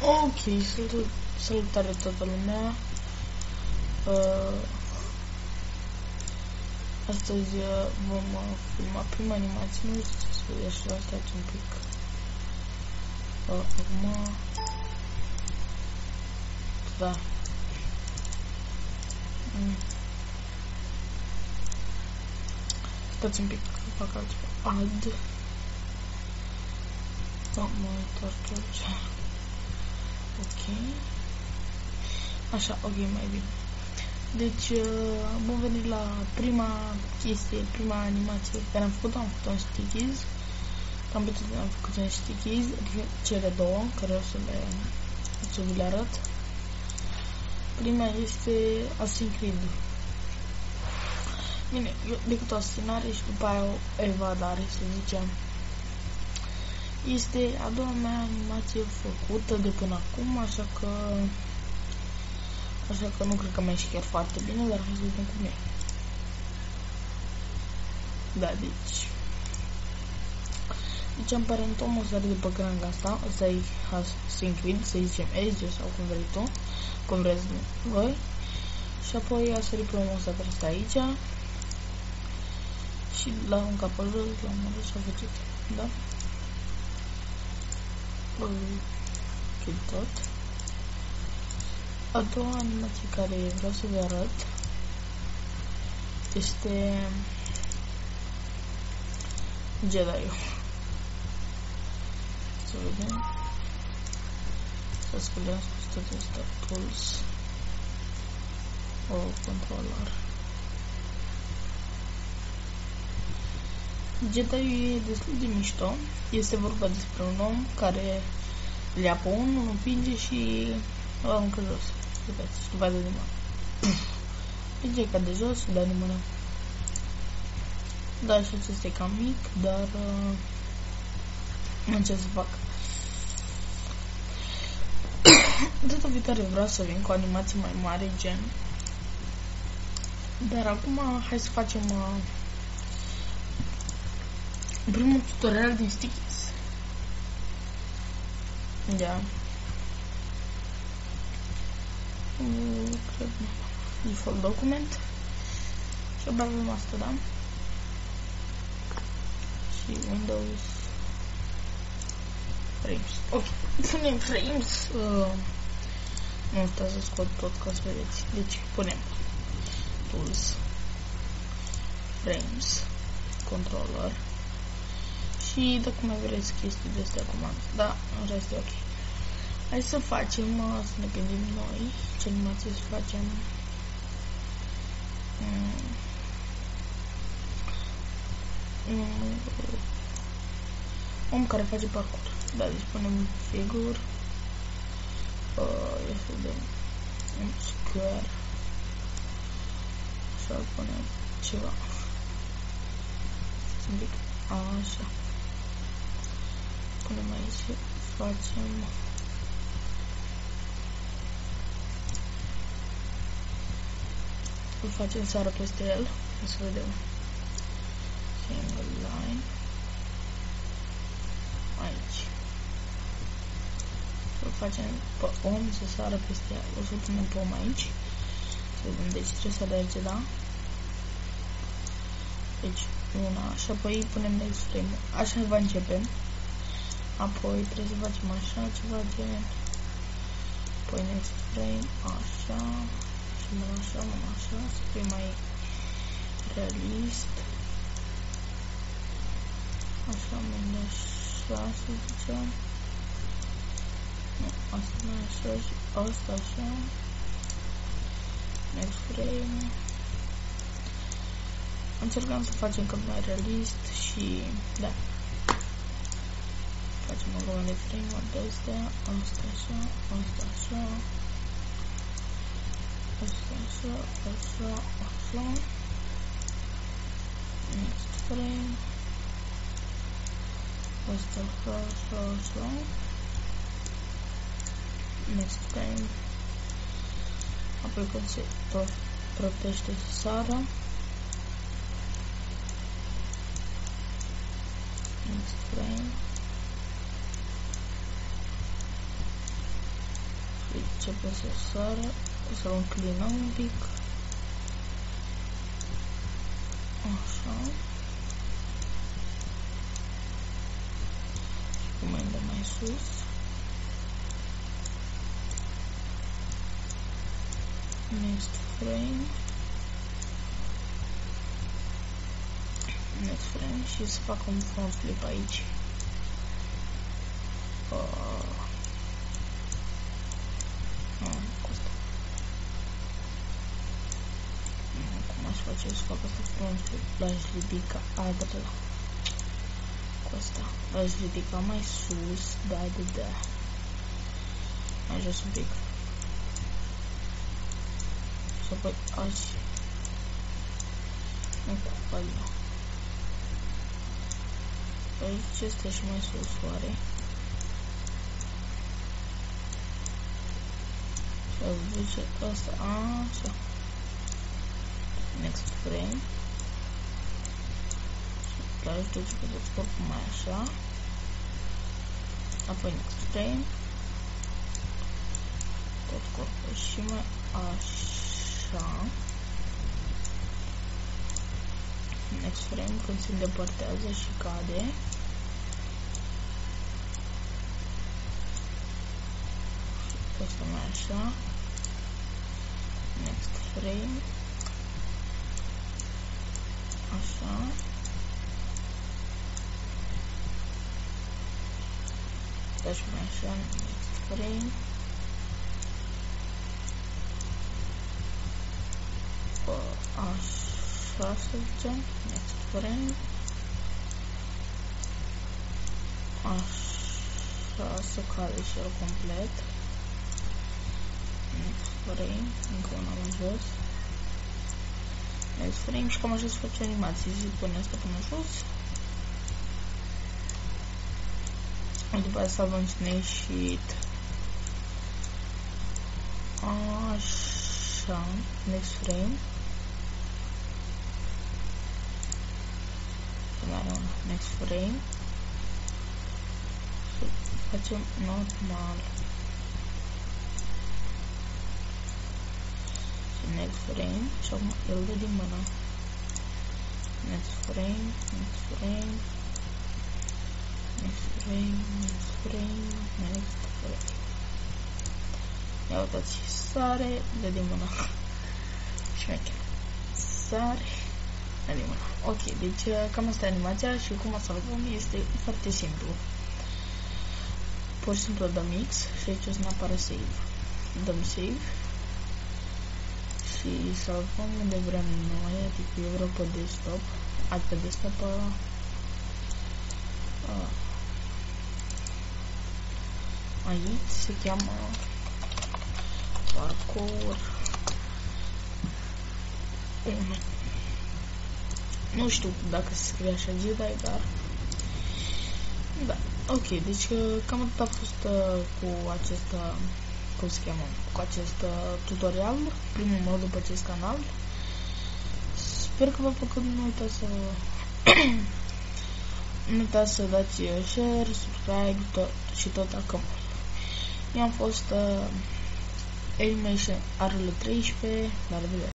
Ok, salutare toată lumea. Astăzi vom filma prima animație. Nu știu ce să vedeți, stați un pic. Acum... Da. Stați un pic, fac altceva. Add. Mă întorc aici. Ok. Așa, ok, mai bine. Deci, vom veni la prima chestie, prima animație care am făcut-o în Stickies. Cam pe toate am făcut în Stickies, adică cele două, care o să vi le arăt. Prima este Assassin's Creed. Bine, eu decât o asasinare și după aia o evadare, să zicem. Este a doua mea animație făcută de până acum, așa că nu cred că mi-e chiar foarte bine, dar hai să vedem cum e. Da, deci aparentom o să arăt după cranga asta, ăsta e Assassin's Creed, să zicem Ezio sau cum vrei tu, cum vreți voi. Și apoi a sărit pe omul ăsta care stă aici și la un capăt jos, la un jos și a făcut, da? Tot. A doua animație care vreau să vă arăt este Jedi-ul. Să vedem. Să scriem spus tot asta. Tools. Controller. Jedi-ul e destul de mișto. Este vorba despre un om care le ia pe unul, îl împinge și îl aruncă jos. Uitați, și după aia de mână. Împinge ca de jos și dă de mână. Da, și acesta e cam mic, dar nu ce să fac. Data viitoare vreau să vin cu animații mai mari, gen. Dar acum hai să facem primul tutorial din Stickies. Da. Cred default document. Și avem asta, da? Și Windows Frames. Ok, punem Frames. Nu uitați să scot tot ca să vedeți. Deci punem Tools, Frames, Controller. Și dacă mai vreți chestii de astea comandă, da, în rest e ok. Hai să facem, să ne gândim noi ce animație să facem. Om care face parcurs. Da, deci punem figure. Ia să vedem. Un square. Așa punem ceva. Un pic. Așa. Punem aici. Facem. Îl facem sară peste el. Să vedem. Single line. Aici. Îl facem pe om să sară peste el. O să punem pe om aici. Să vedem. Deci trebuie să alerge, da? Deci una. Și apoi punem next frame. Așa va începe. Apoi trebuie să facem așa ceva gen. Apoi next frame. Așa. Și mă așa, să fie mai realist. Așa, mâine așa, să zicem. Nu, asta mai așa și asta așa. Next frame. Încercăm să facem cât mai realist și, da. Facem o grămadă de frame-uri de astea, asta așa, asta așa. Așa. Next frame. Asta așa. Next frame. Apoi când se proptește să sară. Next frame. începe să sară, să-l înclinăm un pic. Așa. Și cu mâinile mai sus. Next frame. Next frame și să fac un front flip aici. Cum aș face să fac asta front flip? L-aș ridica cu asta. L-aș ridica mai sus, da. Mai jos un pic. Și apoi aici. Nu cu palma. Aici este și mai sus, oare? Și-ați duce asta, așa. Next frame. Și l-aș duce pe tot corpul mai așa. Apoi next frame. Tot corpul și mai așa. Next frame când se îndepărtează și cade. Și asta mai așa. Next frame. Așa. Deci mai așa. Next frame. Așa să zicem. Next frame. Așa să cade și el complet. Next frame. Încă una mai jos. Next frame și cam așa se face animații. Zic până asta până jos. După aia salvăm cine ieșit. Așa. Next frame. Next frame. Facem normal. Și next frame. Și acum îl dă din mână. Next frame. Next frame. Next frame. Next frame. Next frame. Ia uitați. Sare. Dă din mână. Șmecher. Sare. Ok, deci cam asta e animația și cum o salvăm este foarte simplu. Pur și simplu dăm X și aici o să ne apară save. Dăm save și salvăm unde vrem noi, adică eu vreau pe desktop, pe desktop aici se cheamă parkour 1. Nu știu dacă se scrie așa Jedi, dar da, ok, deci cam atât a fost cu acest, cum se cheamă, cu acest tutorial, primul meu după acest canal. Sper că v-a plăcut, nu uitați să nu uitați să dați share, subscribe și tot acum. Eu am fost Animation RL13, la revedere!